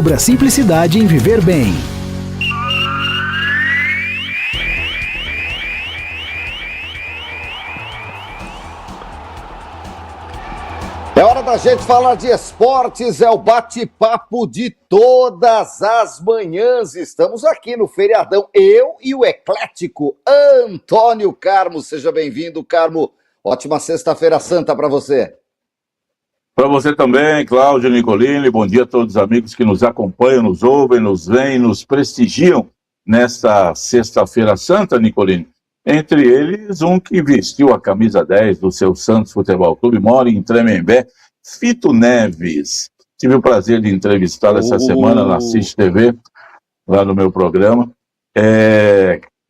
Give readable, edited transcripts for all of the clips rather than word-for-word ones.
Descubra a simplicidade em viver bem. É hora da gente falar de esportes, é o bate-papo de todas as manhãs. Estamos aqui no feriadão, eu e o eclético Antônio Carmo. Seja bem-vindo, Carmo. Ótima sexta-feira santa para você. Para você também, Cláudio Nicolini. Bom dia a todos os amigos que nos acompanham, nos ouvem, nos veem, nos prestigiam nesta sexta-feira santa, Nicolini. Entre eles, um que vestiu a camisa 10 do seu Santos Futebol Clube, mora em Tremembé, Fito Neves. Tive o prazer de entrevistá-lo essa semana na Assiste TV, lá no meu programa.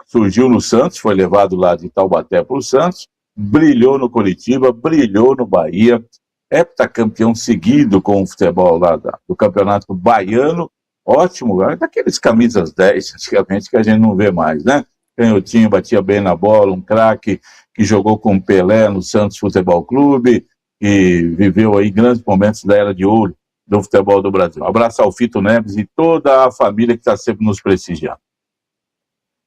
Surgiu no Santos, foi levado lá de Taubaté para o Santos, brilhou no Coritiba, brilhou no Bahia, heptacampeão seguido com o futebol lá do Campeonato Baiano. Ótimo, daqueles camisas 10, antigamente, que a gente não vê mais, né? Canhotinho, batia bem na bola, um craque que jogou com Pelé no Santos Futebol Clube e viveu aí grandes momentos da era de ouro do futebol do Brasil. Um abraço ao Fito Neves e toda a família que está sempre nos prestigiando.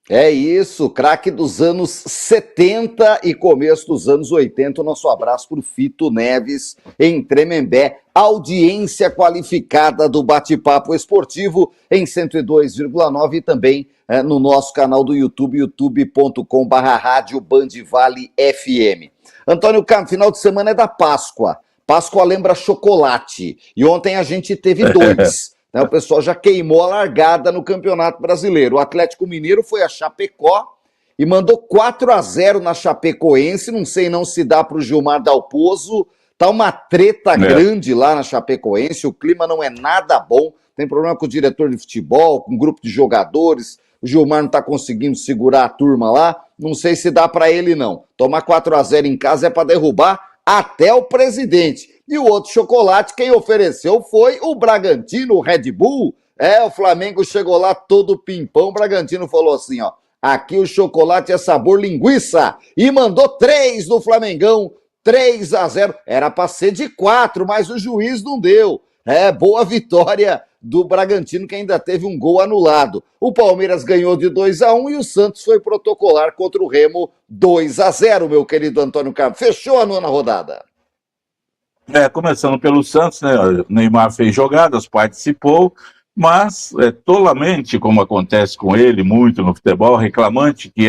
É isso, craque dos anos 70 e começo dos anos 80. O nosso abraço para o Fito Neves em Tremembé. Audiência qualificada do Bate-Papo Esportivo em 102,9 e também no nosso canal do YouTube, youtube.com/rádio Bandivale FM. Antônio Carmo, final de semana é da Páscoa. Páscoa lembra chocolate. E ontem a gente teve dois. O pessoal já queimou a largada no Campeonato Brasileiro. O Atlético Mineiro foi a Chapecó e mandou 4-0 na Chapecoense. Não sei não se dá para o Gilmar Dalpozo. Tá uma treta grande lá na Chapecoense. O clima não é nada bom. Tem problema com o diretor de futebol, com o grupo de jogadores. O Gilmar não está conseguindo segurar a turma lá. Não sei se dá para ele não. Tomar 4-0 em casa é para derrubar até o presidente. E o outro chocolate, quem ofereceu foi o Bragantino, o Red Bull. O Flamengo chegou lá todo pimpão. O Bragantino falou assim, ó, aqui o chocolate é sabor linguiça. E mandou 3 do Flamengão, 3-0. Era para ser de 4, mas o juiz não deu. Boa vitória do Bragantino, que ainda teve um gol anulado. O Palmeiras ganhou de 2-1 e o Santos foi protocolar contra o Remo 2-0, meu querido Antônio Carmo. Fechou a 9ª rodada. Começando pelo Santos, né? O Neymar fez jogadas, participou, mas tolamente, como acontece com ele muito no futebol, reclamante que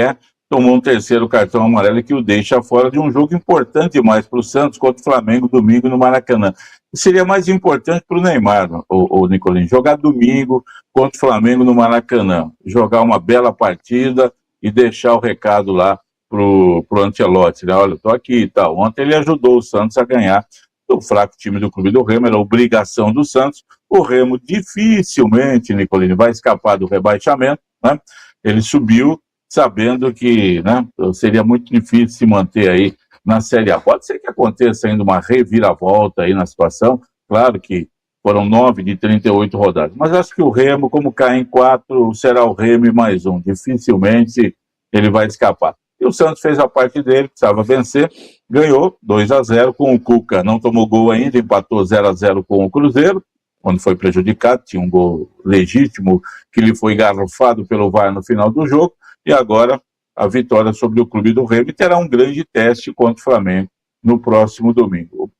tomou um terceiro cartão amarelo que o deixa fora de um jogo importante demais para o Santos contra o Flamengo domingo no Maracanã. Seria mais importante para o Neymar, o Nicolini, jogar domingo contra o Flamengo no Maracanã, jogar uma bela partida e deixar o recado lá pro Ancelotti, né? Olha, estou aqui e tal. Ontem ele ajudou o Santos a ganhar o fraco time do Clube do Remo, era obrigação do Santos. O Remo dificilmente, Nicolini, vai escapar do rebaixamento, né? Ele subiu sabendo que, né, seria muito difícil se manter aí na Série A. Pode ser que aconteça ainda uma reviravolta aí na situação, claro que foram 9 de 38 rodadas, mas acho que o Remo, como cai em 4, será o Remo e mais um, dificilmente ele vai escapar. E o Santos fez a parte dele, precisava vencer, ganhou 2-0 com o Cuca, não tomou gol ainda, empatou 0-0 com o Cruzeiro, quando foi prejudicado, tinha um gol legítimo que lhe foi garrafado pelo VAR no final do jogo, e agora a vitória sobre o Clube do Remo, e terá um grande teste contra o Flamengo no próximo domingo.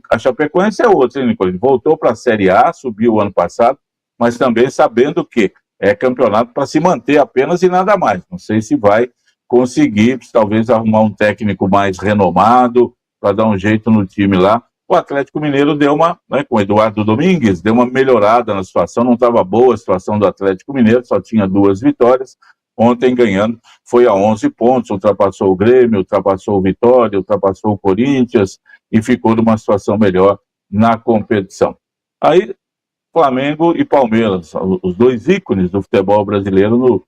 A Chapecoense é outra, hein, Nicolini? Voltou para a Série A, subiu o ano passado, mas também sabendo que é campeonato para se manter apenas e nada mais. Não sei se vai conseguir, talvez, arrumar um técnico mais renomado para dar um jeito no time lá. O Atlético Mineiro deu uma, né, com o Eduardo Domingues, deu uma melhorada na situação, não estava boa a situação do Atlético Mineiro, só tinha 2 vitórias, ontem ganhando, foi a 11 pontos, ultrapassou o Grêmio, ultrapassou o Vitória, ultrapassou o Corinthians e ficou numa situação melhor na competição. Aí, Flamengo e Palmeiras, os 2 ícones do futebol brasileiro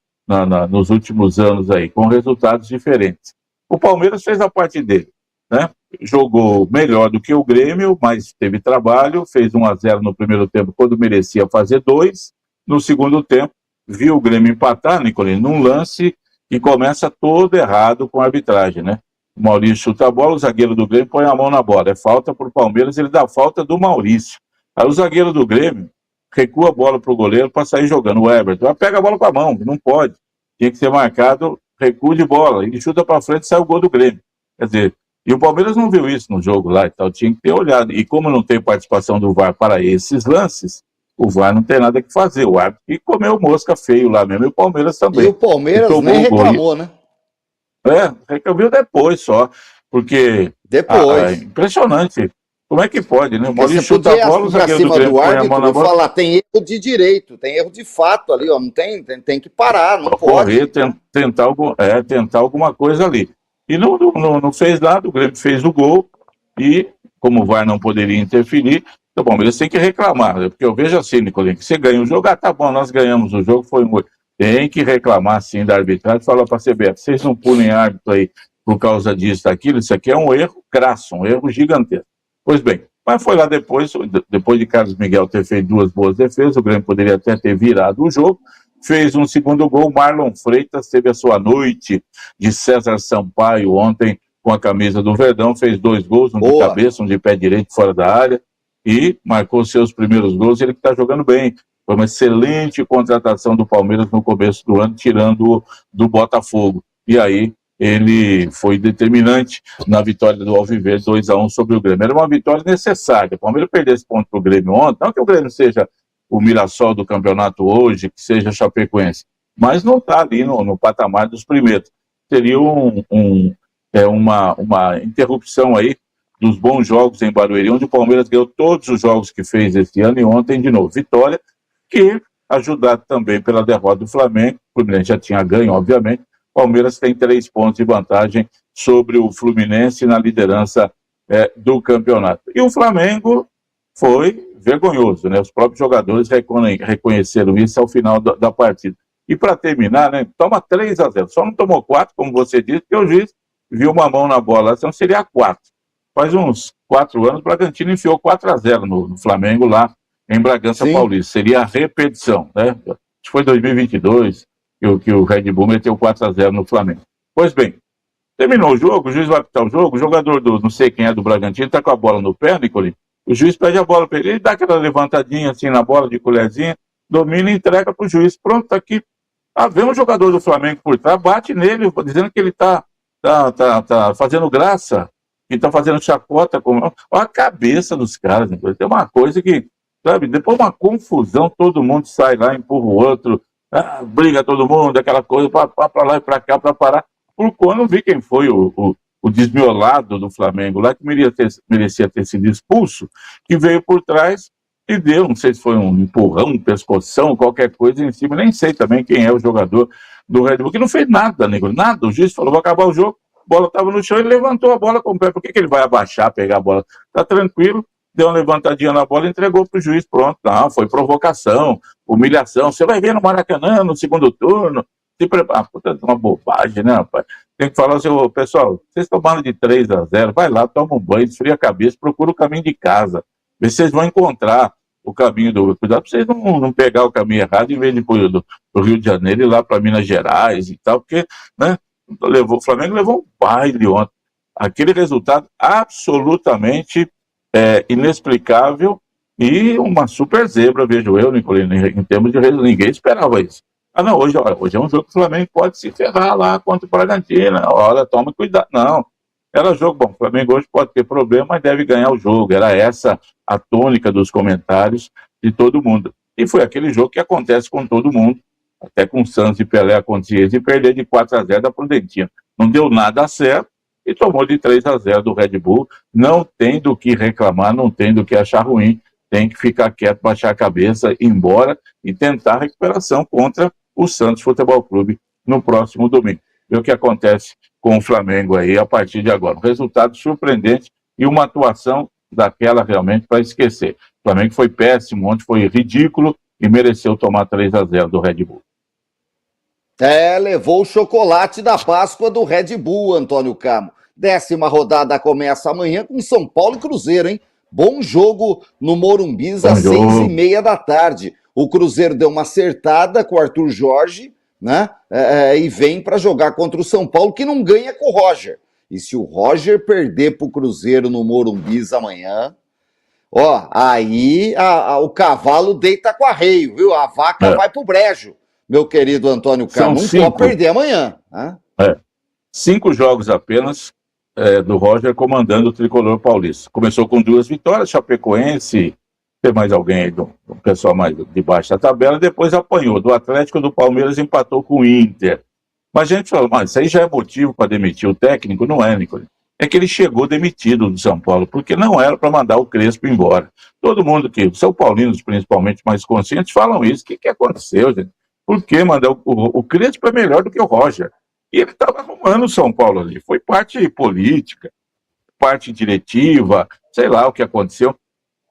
nos últimos anos aí, com resultados diferentes. O Palmeiras fez a parte dele, né? Jogou melhor do que o Grêmio, mas teve trabalho, fez 1-0 no primeiro tempo, quando merecia fazer 2. No segundo tempo, viu o Grêmio empatar, Nicolini, num lance que começa todo errado com a arbitragem, né? O Maurício chuta a bola, o zagueiro do Grêmio põe a mão na bola. É falta para o Palmeiras, ele dá falta do Maurício. Aí o zagueiro do Grêmio recua a bola para o goleiro para sair jogando. O Everton pega a bola com a mão, não pode. Tinha que ser marcado, recuo de bola, ele chuta para frente e sai o gol do Grêmio. Quer dizer, e o Palmeiras não viu isso no jogo lá e tal, tinha que ter olhado. E como não tem participação do VAR para esses lances, o VAR não tem nada que fazer. O árbitro que comeu mosca feio lá mesmo, e o Palmeiras também. E o Palmeiras nem reclamou, né? Reclamou depois só, porque depois. Impressionante. Como é que pode, né? O Maurício chuta a bola, o zagueiro do Grêmio põe a mão na bola. Falar, tem erro de direito, tem erro de fato ali, ó, não tem que parar, não pode. Tentar alguma coisa ali. E não fez nada, o Grêmio fez o gol, e como o VAR não poderia interferir, o Palmeiras tem que reclamar, né? Porque eu vejo assim, Nicolinho, que você ganha o jogo, tá bom, nós ganhamos o jogo, foi um... Tem que reclamar, sim, da arbitragem, falar para a CBF, vocês não punem árbitro aí por causa disso, daquilo, isso aqui é um erro crasso, um erro gigantesco. Pois bem, mas foi lá depois de Carlos Miguel ter feito 2 boas defesas, o Grêmio poderia até ter virado o jogo, fez um segundo gol, Marlon Freitas teve a sua noite de César Sampaio ontem com a camisa do Verdão, fez 2 gols, um de cabeça, um de pé direito fora da área, e marcou seus primeiros gols, ele que está jogando bem. Foi uma excelente contratação do Palmeiras no começo do ano, tirando do Botafogo. E aí ele foi determinante na vitória do Alviverde 2-1 sobre o Grêmio. Era uma vitória necessária. O Palmeiras perdeu esse ponto para o Grêmio ontem. Não que o Grêmio seja o Mirassol do campeonato hoje, que seja Chapecoense, mas não está ali no patamar dos primeiros. Seria uma interrupção aí dos bons jogos em Barueri, onde o Palmeiras ganhou todos os jogos que fez esse ano e ontem de novo. Vitória que, ajudado também pela derrota do Flamengo, o Fluminense já tinha ganho, obviamente, o Palmeiras tem 3 pontos de vantagem sobre o Fluminense na liderança do campeonato. E o Flamengo foi vergonhoso, né? Os próprios jogadores reconheceram isso ao final da partida. E para terminar, né, toma 3-0, só não tomou 4, como você disse, porque o juiz viu uma mão na bola, senão seria 4. Faz uns 4 anos, o Bragantino enfiou 4-0 no Flamengo lá em Bragança Paulista. Seria a repetição, né? Acho que foi 2022 que o Red Bull meteu 4-0 no Flamengo. Pois bem, terminou o jogo, o juiz vai apitar o jogo, o jogador não sei quem é do Bragantino, tá com a bola no pé, Nicolinho, o juiz pede a bola para ele dá aquela levantadinha assim na bola de colherzinha, domina e entrega pro juiz. Pronto, tá aqui. Vem um jogador do Flamengo por trás, bate nele, dizendo que ele tá fazendo graça, que tá fazendo chacota. Olha a cabeça dos caras, Nicolinho. Tem uma coisa que, sabe, depois uma confusão, todo mundo sai lá, empurra o outro, briga todo mundo, aquela coisa, para lá e para cá, para parar. Por quando não vi quem foi o desmiolado do Flamengo lá, que merecia ter sido expulso, que veio por trás e deu, não sei se foi um empurrão, um pescoção, qualquer coisa em cima, nem sei também quem é o jogador do Red Bull, que não fez nada, nego, nada. O juiz falou, vai acabar o jogo, a bola estava no chão, ele levantou a bola com o pé. Por que ele vai abaixar, pegar a bola? Tá tranquilo. Deu uma levantadinha na bola e entregou para o juiz, pronto. Não, foi provocação, humilhação. Você vai ver no Maracanã, no segundo turno, se prepara. Puta, uma bobagem, né, rapaz? Tem que falar assim, pessoal, vocês tomaram de 3-0, vai lá, toma um banho, esfria a cabeça, procura o caminho de casa. Vê se vocês vão encontrar o caminho do... Cuidado para vocês não pegar o caminho errado, em vez de ir do Rio de Janeiro e lá para Minas Gerais e tal, porque, né, o Flamengo levou um baile ontem. Aquele resultado absolutamente... inexplicável e uma super zebra, vejo eu, Nicolino, em termos de resultado. Ninguém esperava isso. Não, hoje é um jogo que o Flamengo pode se ferrar lá contra o Bragantino. Olha, toma cuidado. Não, era jogo bom. O Flamengo hoje pode ter problema, mas deve ganhar o jogo. Era essa a tônica dos comentários de todo mundo. E foi aquele jogo que acontece com todo mundo. Até com o Santos e Pelé acontecia isso, e perder de 4-0 da Prudentina. Não deu nada certo. E tomou de 3-0 do Red Bull, não tem do que reclamar, não tem do que achar ruim, tem que ficar quieto, baixar a cabeça, ir embora e tentar a recuperação contra o Santos Futebol Clube no próximo domingo. Ver o que acontece com o Flamengo aí a partir de agora. Um resultado surpreendente e uma atuação daquela realmente para esquecer. O Flamengo foi péssimo, ontem foi ridículo e mereceu tomar 3-0 do Red Bull. Levou o chocolate da Páscoa do Red Bull, Antônio Camo. 10ª rodada começa amanhã com São Paulo e Cruzeiro, hein? Bom jogo no Morumbis às 6h30 da tarde. O Cruzeiro deu uma acertada com o Arthur Jorge, né? E vem para jogar contra o São Paulo, que não ganha com o Roger. E se o Roger perder para o Cruzeiro no Morumbis amanhã, Ó, aí o cavalo deita com arreio, viu? A vaca vai pro brejo, meu querido Antônio Carlos. Não pode perder amanhã. Né? 5 jogos apenas do Roger comandando o tricolor paulista. Começou com 2 vitórias, Chapecoense, tem mais alguém aí do pessoal mais de baixo da tabela, depois apanhou do Atlético, do Palmeiras, empatou com o Inter. Mas a gente falou, mas isso aí já é motivo para demitir o técnico? Não é, Nicolino. É que ele chegou demitido do São Paulo, porque não era para mandar o Crespo embora. Todo mundo que, os São Paulinos principalmente mais conscientes, falam isso. O que aconteceu, gente? Por que mandar o Crespo é melhor do que o Roger? E ele estava arrumando o São Paulo ali. Foi parte política, parte diretiva, sei lá o que aconteceu.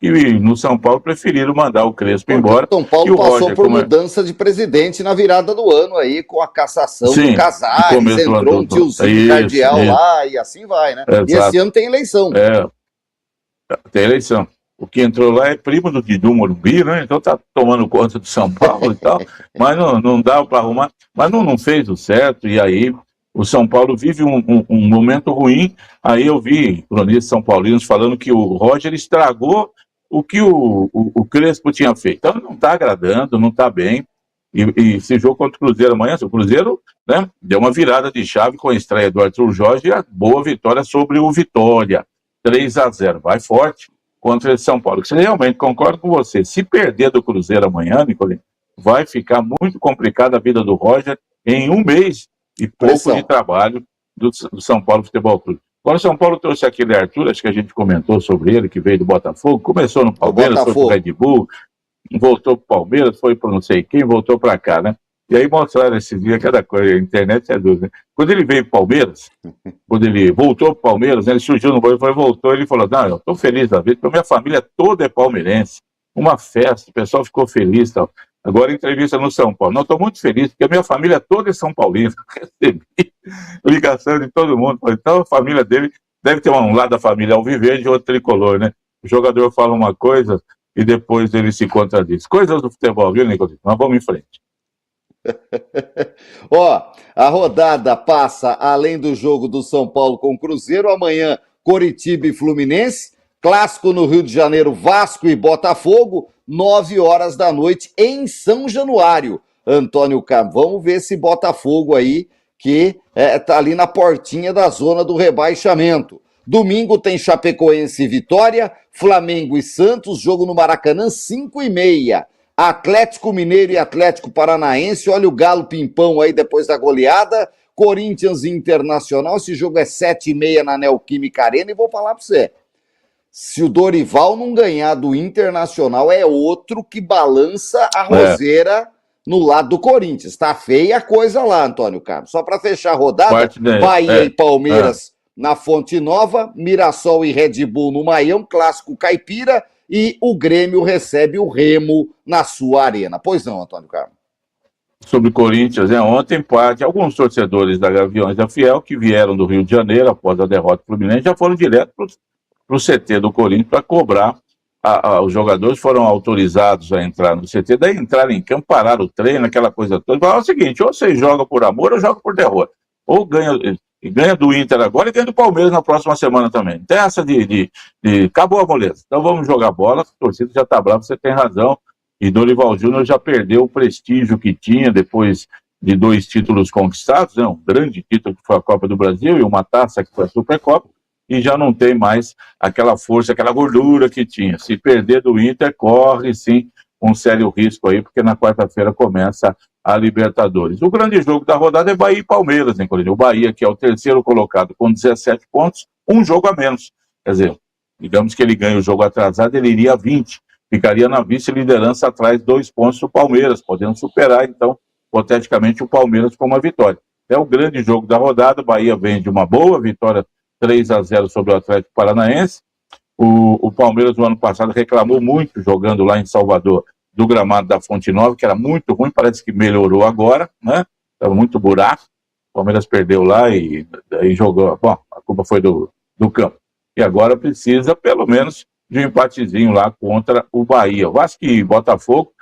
E no São Paulo preferiram mandar o Crespo embora. O São Paulo passou por mudança de presidente na virada do ano aí, com a cassação do Casares, entrou um tiozinho cardeal lá e assim vai, né? Exato. E esse ano tem eleição. Tem eleição. O que entrou lá é primo do Didu Morumbi, né? Então tá tomando conta do São Paulo e tal, mas não dá para arrumar. Mas não fez o certo, e aí o São Paulo vive um momento ruim. Aí eu vi cronistas são paulinos falando que o Roger estragou o que o Crespo tinha feito. Então não está agradando, não está bem. E esse jogo contra o Cruzeiro amanhã, o Cruzeiro, né, deu uma virada de chave com a estreia do Arthur Jorge e a boa vitória sobre o Vitória, 3-0. Vai forte contra esse São Paulo. Você realmente concordo com você. Se perder do Cruzeiro amanhã, Nicolino, vai ficar muito complicada a vida do Roger em um mês e pouco de trabalho do São Paulo Futebol Clube. Quando o São Paulo trouxe aquele Arthur, acho que a gente comentou sobre ele, que veio do Botafogo, começou no Palmeiras, foi pro Red Bull, voltou pro Palmeiras, foi pro não sei quem, voltou para cá, né? E aí mostraram esses dias cada coisa, a internet é dúvida, né? Quando ele veio pro Palmeiras, quando ele voltou pro Palmeiras, né, ele surgiu no banho, voltou, ele falou, não, eu tô feliz da vida, porque a minha família toda é palmeirense, uma festa, o pessoal ficou feliz e tal. Agora entrevista no São Paulo, não, estou muito feliz, porque a minha família toda é São Paulina, recebi ligação de todo mundo, então a família dele deve ter um lado da família alviverde e outro tricolor, né? O jogador fala uma coisa e depois ele se contradiz. Coisas do futebol, viu, Nicolino? Mas vamos em frente. Ó, a rodada passa além do jogo do São Paulo com o Cruzeiro, amanhã Coritiba e Fluminense, clássico no Rio de Janeiro, Vasco e Botafogo, 9h da noite em São Januário. Antônio Carlos, vamos ver esse Botafogo aí, que tá ali na portinha da zona do rebaixamento. Domingo tem Chapecoense e Vitória, Flamengo e Santos, jogo no Maracanã, 5h30. Atlético Mineiro e Atlético Paranaense, olha o Galo Pimpão aí depois da goleada, Corinthians e Internacional, esse jogo é 7h30 na Neoquímica Arena, e vou falar para você, se o Dorival não ganhar do Internacional, é outro que balança a roseira no lado do Corinthians. Tá feia a coisa lá, Antônio Carlos. Só para fechar a rodada, Bahia e Palmeiras na Fonte Nova, Mirassol e Red Bull no Maião, clássico caipira, e o Grêmio recebe o Remo na sua arena. Pois não, Antônio Carlos. Sobre o Corinthians, ontem alguns torcedores da Gaviões da Fiel que vieram do Rio de Janeiro após a derrota do Fluminense já foram direto para o CT do Corinthians para cobrar. Os jogadores foram autorizados a entrar no CT, daí entraram em campo, pararam o treino, aquela coisa toda. Falaram o seguinte, ou você joga por amor ou joga por derrota. Ou ganha do Inter agora e ganha do Palmeiras na próxima semana também. Então essa acabou a moleza. Então vamos jogar bola, a torcida já está brava, você tem razão. E Dorival Júnior já perdeu o prestígio que tinha depois de 2 títulos conquistados, um grande título que foi a Copa do Brasil e uma taça que foi a Supercopa, e já não tem mais aquela força, aquela gordura que tinha. Se perder do Inter, corre sim um sério risco aí, porque na quarta-feira começa a Libertadores. O grande jogo da rodada é Bahia e Palmeiras, inclusive. O Bahia, que é o terceiro colocado com 17 pontos, um jogo a menos. Quer dizer, digamos que ele ganha o jogo atrasado, ele iria a 20. Ficaria na vice-liderança atrás 2 pontos do Palmeiras, podendo superar, então, hipoteticamente, o Palmeiras com uma vitória. É o grande jogo da rodada, o Bahia vem de uma boa vitória 3-0 sobre o Atlético Paranaense. O Palmeiras, no ano passado, reclamou muito, jogando lá em Salvador, do gramado da Fonte Nova, que era muito ruim, parece que melhorou agora, né? Estava muito buraco. O Palmeiras perdeu lá e daí jogou. Bom, a culpa foi do campo. E agora precisa, pelo menos, de um empatezinho lá contra o Bahia. O Vasco e Botafogo,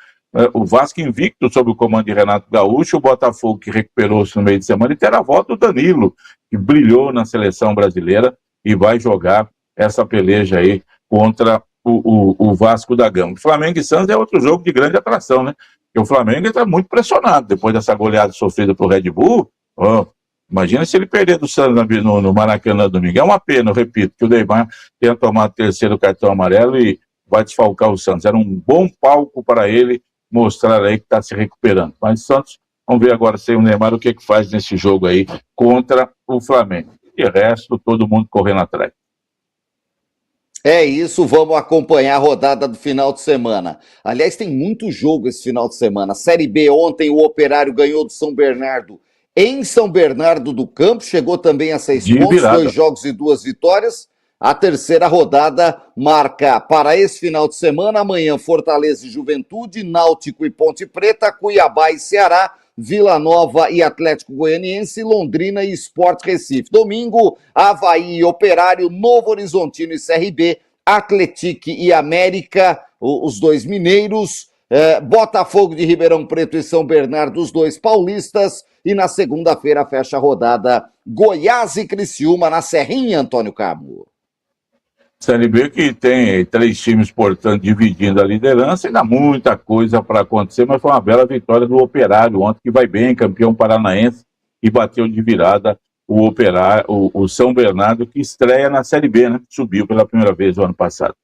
o Vasco invicto sob o comando de Renato Gaúcho, o Botafogo que recuperou-se no meio de semana, e terá a volta do Danilo, que brilhou na seleção brasileira e vai jogar essa peleja aí contra o Vasco da Gama. Flamengo e Santos é outro jogo de grande atração, né? Porque o Flamengo está muito pressionado depois dessa goleada sofrida pro Red Bull. Oh, imagina se ele perder do Santos no Maracanã domingo. É uma pena, eu repito, que o Neymar tenha tomado o terceiro cartão amarelo e vai desfalcar o Santos. Era um bom palco para ele mostrar aí que está se recuperando. Mas Santos, vamos ver agora sem o Neymar o que faz nesse jogo aí contra o Flamengo. E o resto, todo mundo correndo atrás. É isso, vamos acompanhar a rodada do final de semana. Aliás, tem muito jogo esse final de semana. Série B, ontem o Operário ganhou do São Bernardo em São Bernardo do Campo, chegou também a 6 pontos, 2 jogos e 2 vitórias. A terceira rodada marca para esse final de semana, amanhã Fortaleza e Juventude, Náutico e Ponte Preta, Cuiabá e Ceará, Vila Nova e Atlético Goianiense, Londrina e Sport Recife. Domingo, Avaí e Operário, Novo Horizontino e CRB, Atlético e América, os dois mineiros, Botafogo de Ribeirão Preto e São Bernardo, os dois paulistas, e na segunda-feira fecha a rodada Goiás e Criciúma na Serrinha, Antônio Carmo. Série B que tem 3 times, portanto, dividindo a liderança, ainda muita coisa para acontecer, mas foi uma bela vitória do Operário ontem, que vai bem, campeão paranaense, e bateu de virada o Operário, o São Bernardo, que estreia na Série B, né? Subiu pela primeira vez no ano passado.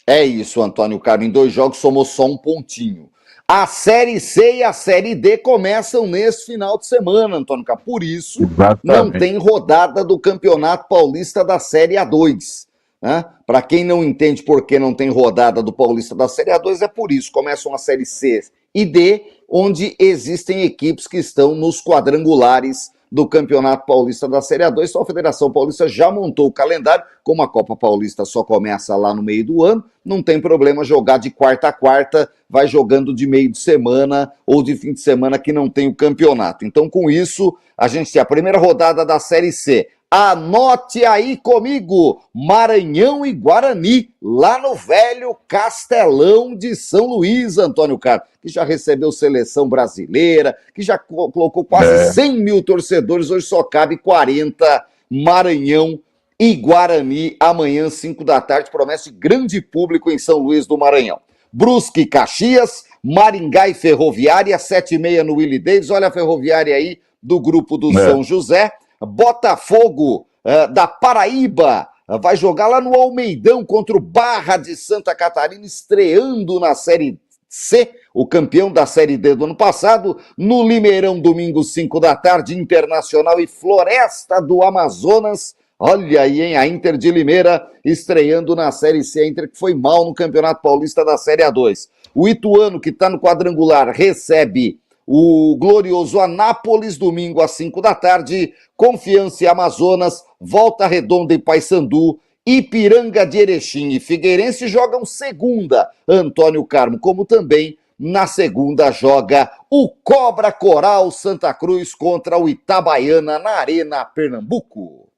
É isso, Antônio Carmo, em 2 jogos somou só 1 pontinho. A Série C e a Série D começam nesse final de semana, Antônio Carmo. Por isso, não tem rodada do Campeonato Paulista da Série A2. Né? Para quem não entende por que não tem rodada do Paulista da Série A2, é por isso. Começam a Série C e D, onde existem equipes que estão nos quadrangulares do Campeonato Paulista da Série A2. Então a Federação Paulista já montou o calendário, como a Copa Paulista só começa lá no meio do ano, não tem problema jogar de quarta a quarta, vai jogando de meio de semana ou de fim de semana que não tem o campeonato. Então com isso, a gente tem a primeira rodada da Série C. Anote aí comigo, Maranhão e Guarani, lá no velho Castelão de São Luís, Antônio Carlos, que já recebeu seleção brasileira, que já colocou quase 100 mil torcedores, hoje só cabe 40, Maranhão e Guarani, amanhã, 5 da tarde, promete grande público em São Luís do Maranhão. Brusque e Caxias, Maringá e Ferroviária, 7h30 no Willie Davis, olha a Ferroviária aí, do grupo do São José. Botafogo da Paraíba vai jogar lá no Almeidão contra o Barra de Santa Catarina, estreando na Série C, o campeão da Série D do ano passado. No Limeirão, domingo, 5 da tarde, Internacional e Floresta do Amazonas. Olha aí, hein? A Inter de Limeira estreando na Série C. A Inter que foi mal no Campeonato Paulista da Série A2. O Ituano, que está no quadrangular, recebe o glorioso Anápolis, domingo às 5 da tarde, Confiança e Amazonas, Volta Redonda e Paysandu, Ipiranga de Erechim e Figueirense jogam segunda, Antônio Carmo, como também na segunda joga o Cobra Coral Santa Cruz contra o Itabaiana na Arena Pernambuco.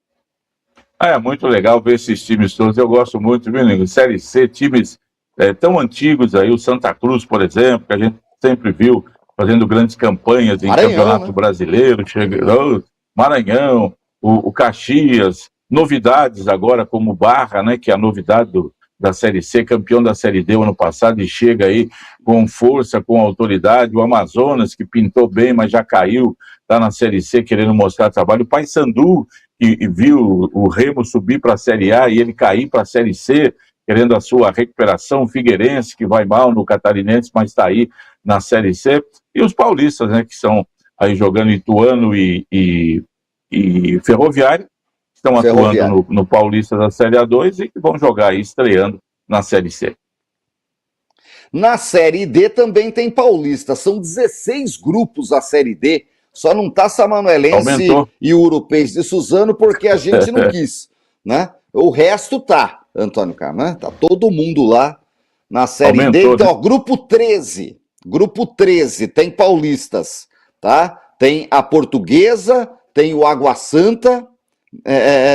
É muito legal ver esses times todos, eu gosto muito, viu, Nego? Série C, times tão antigos aí, o Santa Cruz, por exemplo, que a gente sempre viu fazendo grandes campanhas em Maranhão, Campeonato né? Brasileiro, Maranhão, o Caxias, novidades agora como Barra, né, que é a novidade da Série C, campeão da Série D o ano passado e chega aí com força, com autoridade, o Amazonas, que pintou bem, mas já caiu, está na Série C querendo mostrar trabalho, o Paysandu, que viu o Remo subir para a Série A e ele cair para a Série C, querendo a sua recuperação, o Figueirense, que vai mal no Catarinense, mas está aí na Série C, e os paulistas, né, que estão aí jogando Ituano e Ferroviário, estão atuando no Paulista da Série A2 e que vão jogar aí, estreando na Série C. Na Série D também tem paulista, são 16 grupos a Série D, só não tá Samanuelense e Urupês de Suzano porque a gente não quis, né? O resto tá, Antônio Carlos, né? Tá todo mundo lá na Série D, então, ó, grupo 13, tem paulistas, tá? Tem a Portuguesa, tem o Água Santa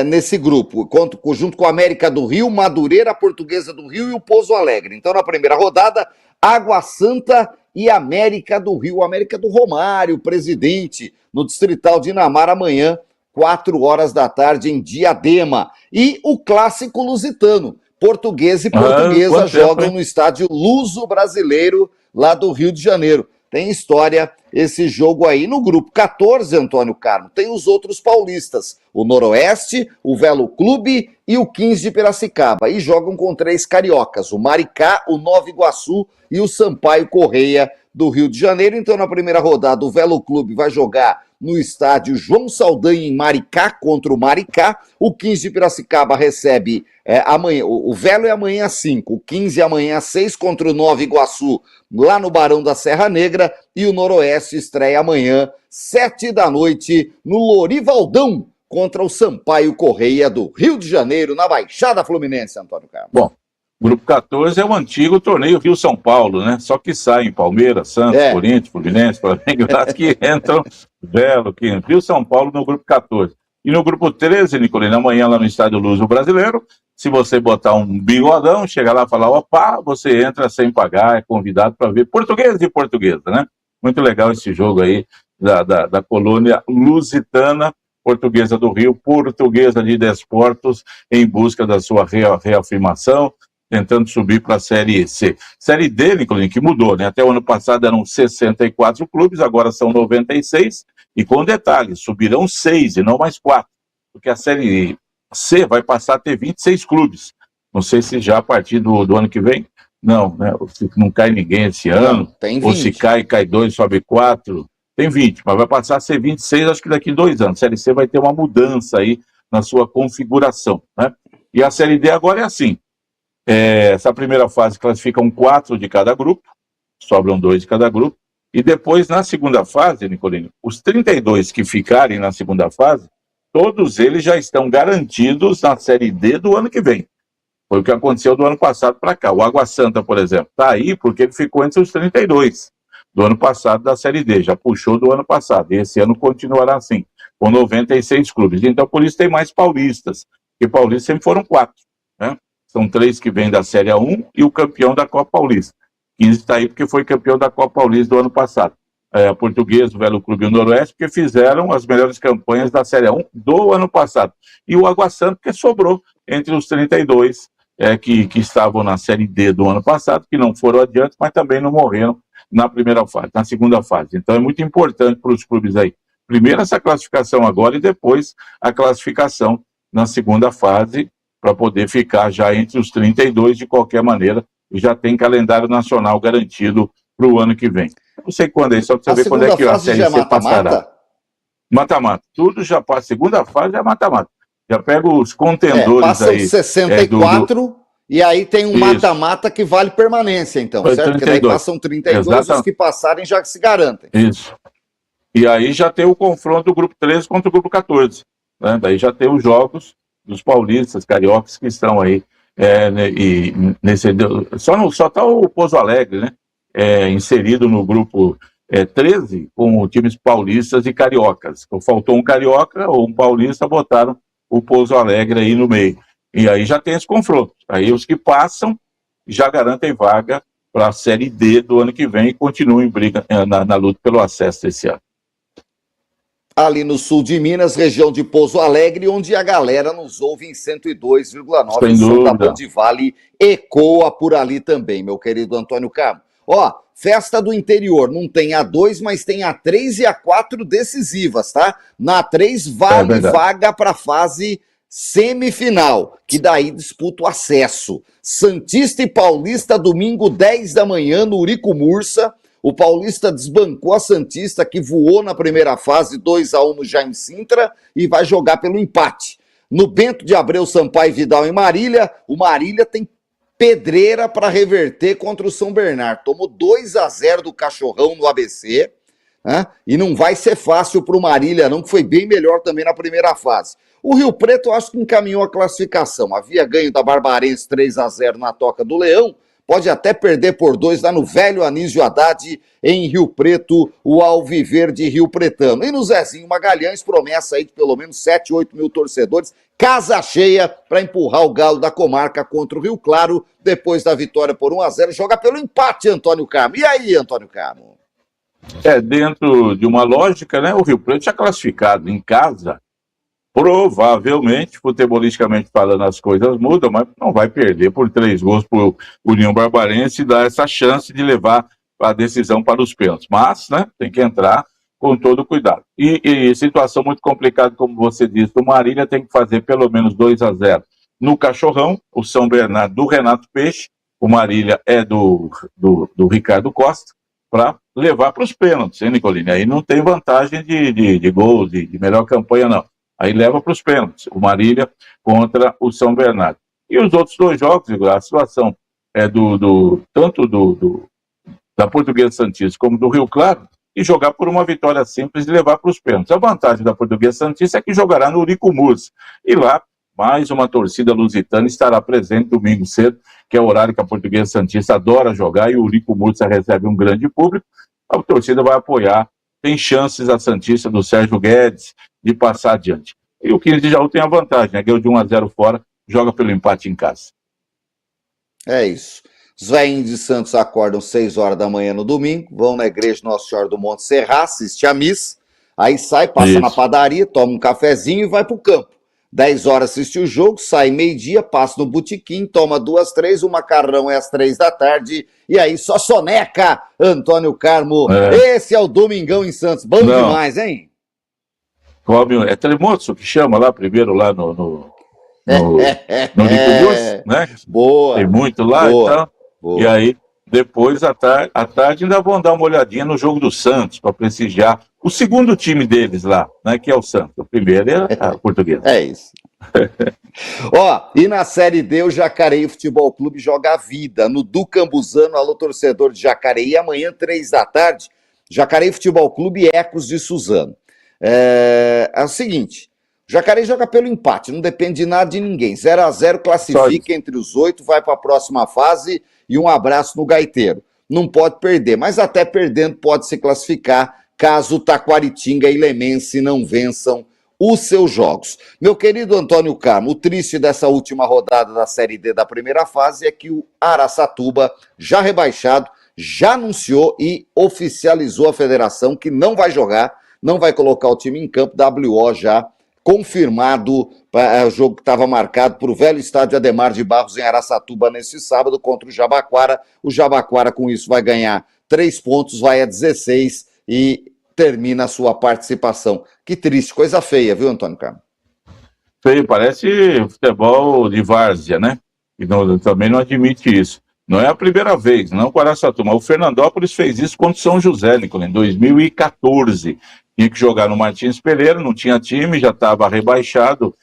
nesse grupo, junto com a América do Rio, Madureira, a Portuguesa do Rio e o Pouso Alegre. Então, na primeira rodada, Água Santa e América do Rio, América do Romário, presidente, no Distrital de Inamar, amanhã, 4 horas da tarde, em Diadema. E o Clássico Lusitano, Portuguesa e Portuguesa quanto jogam tempo, no estádio Luso Brasileiro, lá do Rio de Janeiro. Tem história esse jogo aí. No grupo 14, Antônio Carmo, tem os outros paulistas, o Noroeste, o Velo Clube e o 15 de Piracicaba. E jogam com 3 cariocas, o Maricá, o Nova Iguaçu e o Sampaio Correia do Rio de Janeiro. Então, na primeira rodada, o Velo Clube vai jogar no estádio João Saldanha, em Maricá, contra o Maricá. O 15 de Piracicaba recebe amanhã, o Velo é amanhã às 5, o 15 é amanhã às 6 contra o Nova Iguaçu, lá no Barão da Serra Negra, e o Noroeste estreia amanhã, 7 da noite, no Lorivaldão, contra o Sampaio Correia do Rio de Janeiro, na Baixada Fluminense, Antônio Carlos. Bom, grupo 14 é o antigo torneio Rio-São Paulo, né? Só que saem Palmeiras, Santos, Corinthians, Fluminense, Flamengo, as que entram, Velo, Rio-São Paulo no grupo 14. E no grupo 13, Nicolino, amanhã lá no Estádio Luso Brasileiro, se você botar um bigodão, chegar lá e falar, opa, você entra sem pagar, é convidado para ver português e portuguesa, né? Muito legal esse jogo aí da colônia lusitana, Portuguesa do Rio, Portuguesa de Desportos, em busca da sua reafirmação, tentando subir para a Série C. Série D, Nicolino, que mudou, né? Até o ano passado eram 64 clubes, agora são 96, e com detalhes, subirão 6 e não mais 4, porque a Série C vai passar a ter 26 clubes. Não sei se já a partir do ano que vem, não, né? Se não cai ninguém esse ano, tem 20. Ou se cai 2, sobe 4, tem 20, mas vai passar a ser 26, acho que daqui 2 anos. A Série C vai ter uma mudança aí na sua configuração, né? E a Série D agora é assim, essa primeira fase classificam 4 de cada grupo, sobram 2 de cada grupo, e depois na segunda fase, Nicolino, os 32 que ficarem na segunda fase, todos eles já estão garantidos na Série D do ano que vem. Foi o que aconteceu do ano passado para cá. O Água Santa, por exemplo, está aí porque ele ficou entre os 32 do ano passado da Série D, já puxou do ano passado, e esse ano continuará assim, com 96 clubes. Então, por isso tem mais paulistas, porque paulistas sempre foram 4, né? São 3 que vêm da Série A1 e o campeão da Copa Paulista. 15 está aí porque foi campeão da Copa Paulista do ano passado. A Portuguesa, o Velo Clube e o Noroeste, porque fizeram as melhores campanhas da Série A1 do ano passado. E o Água Santa, que sobrou entre os 32 que estavam na Série D do ano passado, que não foram adiante, mas também não morreram na primeira fase, na segunda fase. Então é muito importante para os clubes aí. Primeiro essa classificação agora e depois a classificação na segunda fase, para poder ficar já entre os 32 de qualquer maneira, e já tem calendário nacional garantido para o ano que vem. Não sei quando é, só para você ver quando é que a Série C passará. Mata-mata. Tudo já passa. Segunda fase é mata-mata. Já pega os contendores passam aí. Passam 64 e aí tem um mata-mata que vale permanência, então, certo? 32. Porque daí passam 32, exatamente. Os que passarem já se garantem. Isso. E aí já tem o confronto do grupo 13 contra o grupo 14. Né? Daí já tem os jogos dos paulistas, cariocas que estão aí. E nesse, só está o Pouso Alegre, né? Inserido no grupo 13 com times paulistas e cariocas. Faltou um carioca ou um paulista, botaram o Pouso Alegre aí no meio. E aí já tem esse confronto. Aí os que passam já garantem vaga para a Série D do ano que vem e continuam em briga na luta pelo acesso esse ano. Ali no sul de Minas, região de Pouso Alegre, onde a galera nos ouve em 102,9. O som da Band Vale ecoa por ali também, meu querido Antônio Carmo. Ó, festa do interior, não tem a 2, mas tem a 3 e a 4 decisivas, tá? Na 3 vale vaga para a fase semifinal, que daí disputa o acesso. Santista e Paulista, domingo 10 da manhã, no Urico Mursa. O Paulista desbancou a Santista, que voou na primeira fase 2-1 no Jaime Sintra e vai jogar pelo empate. No Bento de Abreu, Sampaio, Vidal e Marília, o Marília tem pedreira para reverter contra o São Bernardo. Tomou 2-0 do Cachorrão no ABC, né? E não vai ser fácil para o Marília não, que foi bem melhor também na primeira fase. O Rio Preto, eu acho que encaminhou a classificação. Havia ganho da Barbarense 3-0 na Toca do Leão. Pode até perder por 2 lá no velho Anísio Haddad, em Rio Preto, o Alviverde Rio Pretano. E no Zezinho Magalhães, promessa aí de pelo menos 7, 8 mil torcedores, casa cheia para empurrar o Galo da comarca contra o Rio Claro, depois da vitória por 1-0, joga pelo empate, Antônio Carmo. E aí, Antônio Carmo? Dentro de uma lógica, né, o Rio Preto já classificado em casa, Provavelmente, futebolisticamente falando, as coisas mudam, mas não vai perder por 3 gols para o União Barbarense e dar essa chance de levar a decisão para os pênaltis. Mas, né, tem que entrar com todo cuidado. E situação muito complicada, como você disse, o Marília tem que fazer pelo menos 2-0 no Cachorrão, o São Bernardo do Renato Peixe, o Marília é do Ricardo Costa, para levar para os pênaltis, hein, Nicolini? Aí não tem vantagem de gol, de melhor campanha, não. Aí leva para os pênaltis, o Marília contra o São Bernardo. E os outros 2 jogos, a situação é tanto da Portuguesa Santista como do Rio Claro, e jogar por uma vitória simples e levar para os pênaltis. A vantagem da Portuguesa Santista é que jogará no Urico Murs. E lá, mais uma torcida lusitana estará presente domingo cedo, que é o horário que a Portuguesa Santista adora jogar, e o Urico Murs recebe um grande público. A torcida vai apoiar. Tem chances a Santista do Sérgio Guedes de passar adiante. E o 15 de Jaú tem a vantagem, né? Ganhou de 1-0 fora, joga pelo empate em casa. É isso. Os velhinhos de Santos acordam 6 horas da manhã no domingo, vão na igreja Nossa Senhora do Monte Serra, assiste a missa, aí sai, passa na padaria, toma um cafezinho e vai pro campo. 10 horas assiste o jogo, sai meio-dia, passa no botequim, toma 2, 3, o macarrão é às 3 da tarde, e aí só soneca, Antônio Carmo. Esse é o Domingão em Santos. Bom demais, hein? É Telemoço que chama lá primeiro, lá no Nicobus, né? Boa. Tem muito lá e tal. Boa. E aí, depois, à tarde, ainda vão dar uma olhadinha no jogo do Santos, para prestigiar o segundo time deles lá, né? Que é o Santos. O primeiro é a Portuguesa. É isso. Ó, e na Série D, o Jacareí Futebol Clube joga a vida no Ducambuzano. Alô, torcedor de Jacareí, amanhã, 3 da tarde, Jacareí Futebol Clube e Ecos de Suzano. É o seguinte, o Jacareí joga pelo empate, não depende de nada de ninguém. 0-0, classifica entre os 8, vai para a próxima fase e um abraço no gaiteiro. Não pode perder, mas até perdendo pode se classificar caso Taquaritinga e Lemense não vençam os seus jogos. Meu querido Antônio Carmo, o triste dessa última rodada da Série D da primeira fase é que o Araçatuba, já rebaixado, já anunciou e oficializou a federação que não vai jogar, não vai colocar o time em campo. WO já confirmado, o jogo que estava marcado para o velho estádio Ademar de Barros em Araçatuba nesse sábado contra o Jabaquara. O Jabaquara com isso vai ganhar 3 pontos, vai a 16 e termina a sua participação. Que triste, coisa feia, viu, Antônio Carmo? Feio, parece futebol de várzea, né? E também não admite isso. Não é a primeira vez, não com o Araçatuba. O Fernandópolis fez isso contra o São José, Nicolino, em 2014. Tinha que jogar no Martins Pereira, não tinha time, já estava rebaixado,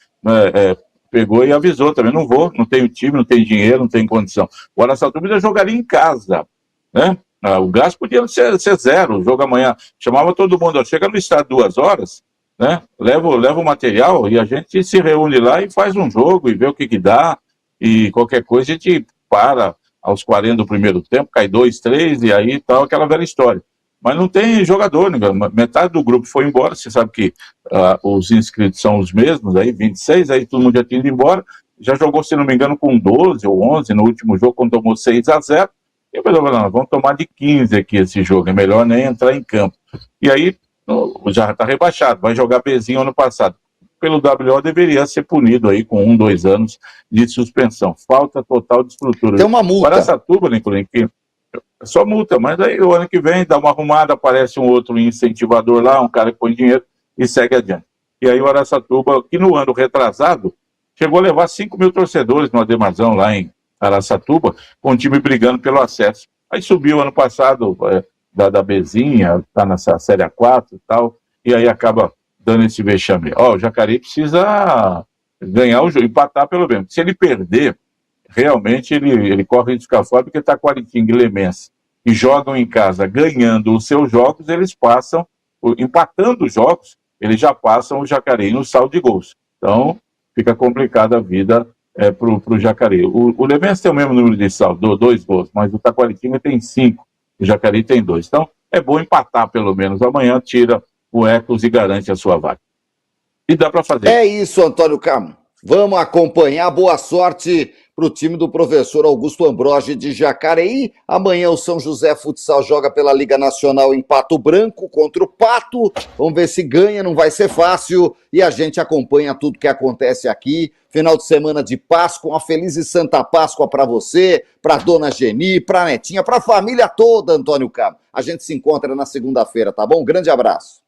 pegou e avisou também, não vou, não tenho time, não tenho dinheiro, não tenho condição. O Araçatuba já jogaria em casa, né? O gasto podia ser 0, o jogo amanhã, chamava todo mundo, chega no estádio 2 horas, né? Leva o material e a gente se reúne lá e faz um jogo e vê o que dá, e qualquer coisa a gente para aos 40 do primeiro tempo, cai 2, 3 e aí tal, aquela velha história. Mas não tem jogador, né? Metade do grupo foi embora, você sabe que os inscritos são os mesmos, aí 26, aí todo mundo já tinha ido embora, já jogou, se não me engano, com 12 ou 11 no último jogo, quando tomou 6-0, e eu falei, não, vamos tomar de 15 aqui esse jogo, é melhor nem entrar em campo. E aí, já está rebaixado, vai jogar Bezinho ano passado. Pelo WO deveria ser punido aí com 1, 2 anos de suspensão. Falta total de estrutura. Tem uma multa. Para Araçatuba, Nicolino, que só multa, mas aí o ano que vem dá uma arrumada, aparece um outro incentivador lá, um cara que põe dinheiro e segue adiante. E aí o Araçatuba, que no ano retrasado, chegou a levar 5 mil torcedores no Ademarzão lá em Araçatuba, com o time brigando pelo acesso. Aí subiu ano passado da Bezinha, tá nessa Série A4 e tal, e aí acaba dando esse vexame. O Jacareí precisa ganhar o jogo, empatar pelo menos. Se ele perder, realmente ele corre de ficar fora, porque Taquaritinga e Lemense, que jogam em casa ganhando os seus jogos, eles passam, empatando os jogos, eles já passam o Jacareí no saldo de gols. Então, fica complicada a vida para o Jacareí. O Lemense tem o mesmo número de saldo, 2 gols, mas o Taquaritinga tem 5, o Jacareí tem 2. Então, é bom empatar pelo menos. Amanhã tira o Ecos e garante a sua vaga. E dá para fazer. É isso, Antônio Carmo. Vamos acompanhar. Boa sorte para o time do professor Augusto Ambrogi de Jacareí. Amanhã o São José Futsal joga pela Liga Nacional em Pato Branco contra o Pato. Vamos ver se ganha, não vai ser fácil. E a gente acompanha tudo que acontece aqui. Final de semana de Páscoa, uma feliz e santa Páscoa para você, para dona Geni, para Netinha, para a família toda, Antônio Cabo. A gente se encontra na segunda-feira, tá bom? Um grande abraço.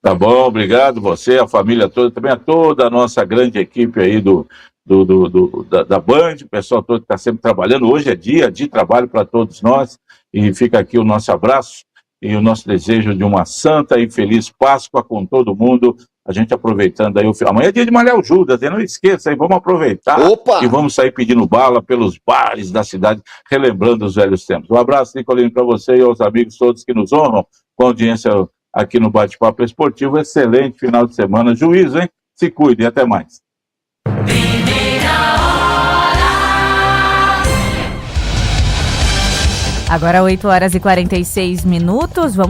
Tá bom, obrigado você, a família toda, também a toda a nossa grande equipe aí da Band, o pessoal todo que está sempre trabalhando. Hoje é dia de trabalho para todos nós e fica aqui o nosso abraço e o nosso desejo de uma santa e feliz Páscoa com todo mundo. A gente aproveitando aí o final. Amanhã é dia de malhar o Judas, não esqueça aí, vamos aproveitar. Opa! E vamos sair pedindo bala pelos bares da cidade, relembrando os velhos tempos. Um abraço, Nicolino, para você e aos amigos todos que nos honram com a audiência aqui no Bate-Papo Esportivo. Excelente final de semana. Juízo, hein? Se cuide e até mais. Agora 8h46. Vamos